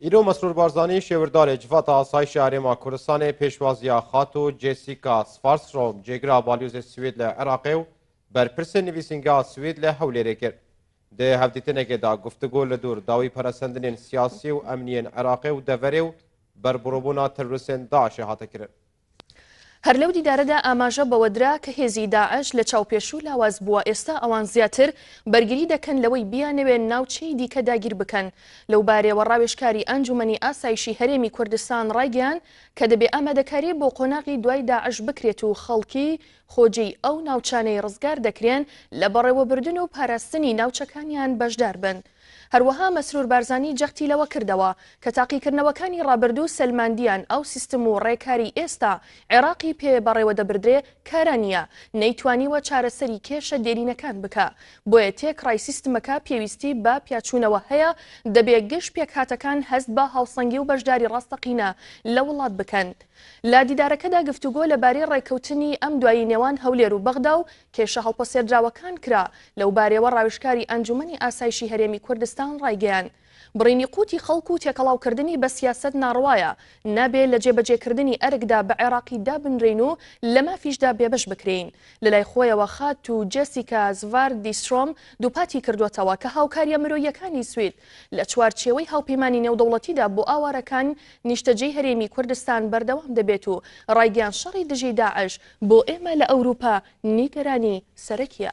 ایرو مسرور بارزانی شوردار جفات آسایش آرما کردستان پیشوازیا خاتو جیسیکا سفارستروم جگرا بالیوز سوید لعراقی و برپرس نویسنگا سوید لحولی کرد. ده هفدیتنگه دا گفتگو لدور داوی پرسندنین سیاسی و امنین عراقی و دوری و بربروبونا تروریستین داعش هاته کرد. هەر لەو دیدارەدا ئاماژە بەوەدرا کە هێزی داعش لە چاوپێشوو لاواز بووە ئێستا ئەوان زیاتر بەرگری دەکەن لەوەی بیانەوێن ناوچەی دیکە داگیر بکەن لەو بارەوە ڕاوێژکاری ئەنجومەنی ئاسایشی هەرێمی کوردستان ڕایگەیان کە دەبێ ئامادەکاری بۆ قۆناغی دوای داعش بکرێت و خەڵکی خۆجەی ئەو ناوچانەی ڕزگار دەکرێن لە بەڕێوەبردن و پاراستنی ناوچەکانیان بەشدار بن. هەروەها مەسرور بارزانی جەختی لەوە کردەوە کە تاقیکردنەوەکانی ڕابردوو سەلماندیان ئەو سیستم و ڕێکاری ئێستا عێراقی پێ بەڕێوە دەبردرێ کارە نییە نەیتوانیوە چارەسەری کێشە دێرینەکان بکە بۆیە تێکڕای سیستمەکە پێویستی بە پیاچوونەوە هەیە دەبێ گشت پێکهاتەکان هەست بە هاوسەنگی و بەشداری ڕاستەقینە لە وڵات بکەن. لە دیدارەکەدا گفتوگۆ لەبارەی ڕێککەوتنی ئەم دوایی نێوان هەولێر و بەغدا و کێشە هەڵپەسێردراوەکان کرا لەو بارەوە ڕاوێژکاری ئەنجومەنی ئاسایشی هەرێمی کوردستان ڕایگەیان. بڕینی قوتی خەڵک و تێکەڵاوکردنی بە سیاسەت ناڕوایە نابێت لە جێبەجێکردنی ئەرکدا بە عێراقی دابنرین و لە مافیشدا بێبەش بکرین. لەلای خۆیەوە خات و جێسیکا زڤاردیسترۆم دووپاتی کردوێتەوە کە هاوکاریە مرۆییەکانی سوید لە چوارچێوەی هاوپەیمانی نێودەوڵەتیدا بۆ ئاوارەکان نیشتەجێی هەرێمی کوردستان بەردەوام دەبێت و ڕایگەیان شەڕی دژی داعش بۆ ئێمە لە ئەوروپا نیگەرانی سەرەکیە.